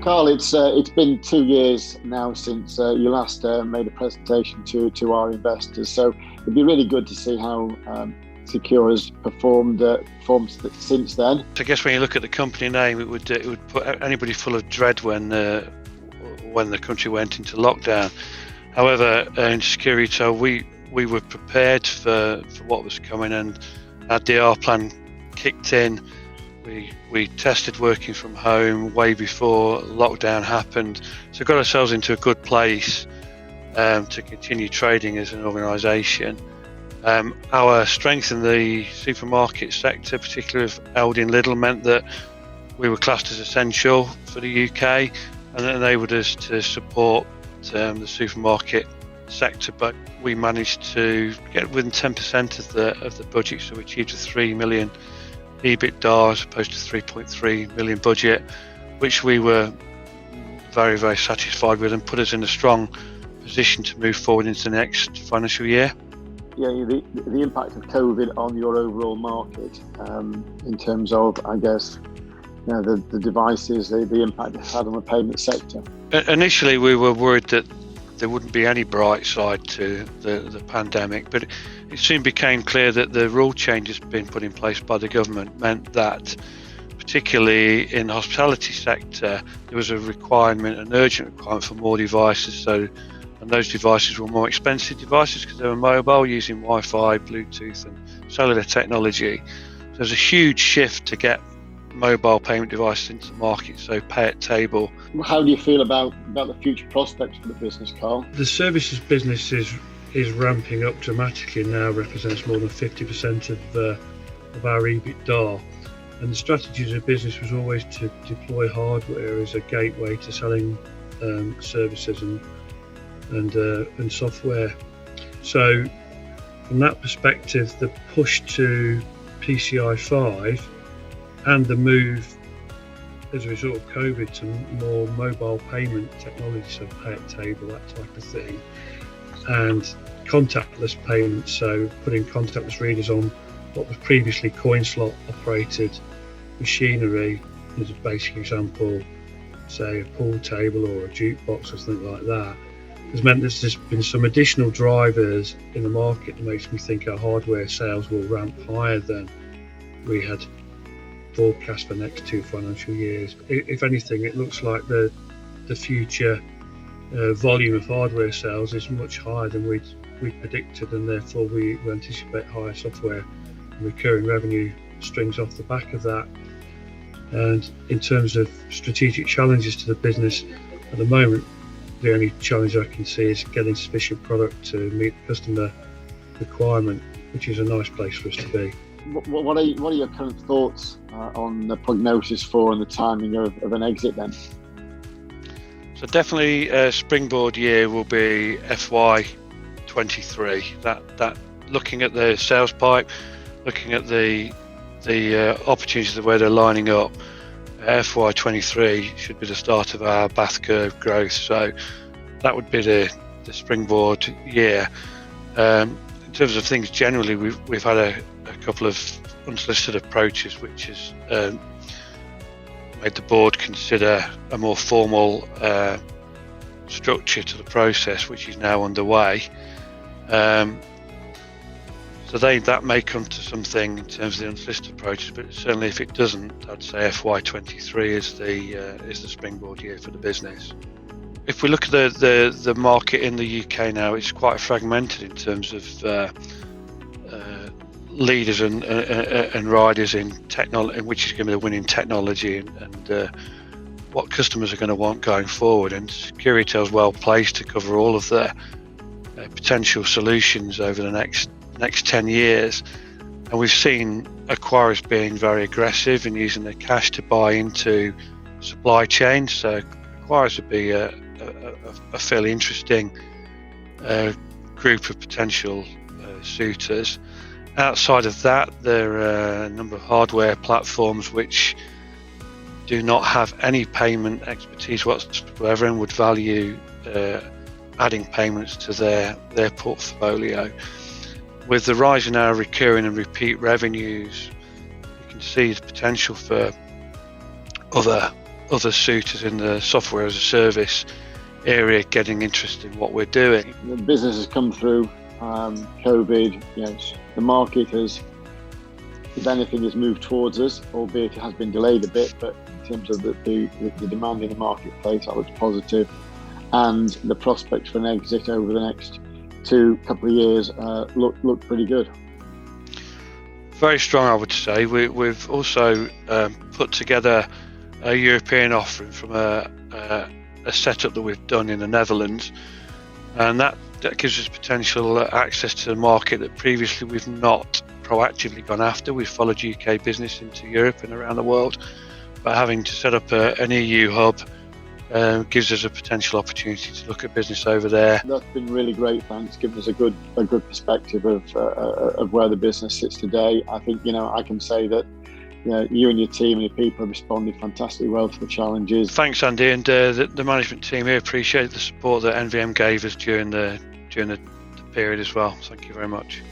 Carl, it's been 2 years now since you last made a presentation to our investors. So it'd be really good to see how Secure has performed since then. I guess when you look at the company name, it would put anybody full of dread when the country went into lockdown. However, in Secure Retail, we were prepared for what was coming, and our DR plan kicked in. We tested working from home way before lockdown happened, so got ourselves into a good place to continue trading as an organisation. Our strength in the supermarket sector, particularly with Aldi and Lidl, meant that we were classed as essential for the UK, and that enabled us to support the supermarket sector. But we managed to get within 10% of the budget, so we achieved a 3 million EBITDA as opposed to 3.3 million budget, which we were very, very satisfied with, and put us in a strong position to move forward into the next financial year. Yeah, the impact of COVID on your overall market, in terms of, I guess, the devices, the impact it had on the payment sector. Initially, we were worried that there wouldn't be any bright side to the pandemic, but it soon became clear that the rule changes being put in place by the government meant that, particularly in the hospitality sector, there was a requirement, an urgent requirement for more devices. And those devices were more expensive devices because they were mobile, using Wi-Fi, Bluetooth and cellular technology. So there's a huge shift to get mobile payment devices into the market, so pay at table. How do you feel about the future prospects for the business, Carl? The services business is ramping up dramatically, now represents more than 50% of our EBITDA. And the strategy of the business was always to deploy hardware as a gateway to selling services and software. So from that perspective, the push to PCI 5 and the move as a result of COVID to more mobile payment technology, so pay at table, that type of thing, and contactless payments, so putting contactless readers on what was previously coin slot operated machinery, as a basic example, say a pool table or a jukebox or something like that, has meant there's been some additional drivers in the market that makes me think our hardware sales will ramp higher than we had forecast for the next 2 financial years. If anything, it looks like the future volume of hardware sales is much higher than we predicted, and therefore we anticipate higher software and recurring revenue strings off the back of that. And in terms of strategic challenges to the business at the moment, the only challenge I can see is getting sufficient product to meet the customer requirement, which is a nice place for us to be. What are your current thoughts on the prognosis for and the timing of an exit then? So definitely a springboard year will be FY23. That looking at the sales pipe, looking at the opportunities where they're lining up, FY23 should be the start of our Bath curve growth. So that would be the springboard year. In terms of things generally, we've had a couple of unsolicited approaches, which has made the board consider a more formal structure to the process, which is now underway. So that may come to something in terms of the unsolicited approaches, but certainly if it doesn't, I'd say FY23 is the springboard year for the business. If we look at the market in the UK now, it's quite fragmented in terms of leaders and riders in technology, which is going to be the winning technology, and what customers are going to want going forward. And Secure Retail is well placed to cover all of the potential solutions over the next 10 years. And we've seen acquirers being very aggressive in using their cash to buy into supply chains. So acquirers would be a fairly interesting group of potential suitors. Outside of that, there are a number of hardware platforms which do not have any payment expertise whatsoever and would value adding payments to their portfolio. With the rise in our recurring and repeat revenues, you can see the potential for other other suitors in the software as a service area getting interested in what we're doing. The business has come through COVID. The market has, if anything, has moved towards us, albeit it has been delayed a bit, but in terms of the demand in the marketplace, that looks positive, and the prospects for an exit over the next couple of years look pretty good. Very strong, I would say. We've also put together a European offering from a setup that we've done in the Netherlands, and that gives us potential access to the market that previously we've not proactively gone after. We've followed UK business into Europe and around the world, but having to set up an EU hub gives us a potential opportunity to look at business over there. That's been really great, thanks. Given us a good perspective of where the business sits today. I think I can say that you and your team and your people have responded fantastically well to the challenges. Thanks, Andy, and the management team here appreciate the support that NVM gave us during the period as well. Thank you very much.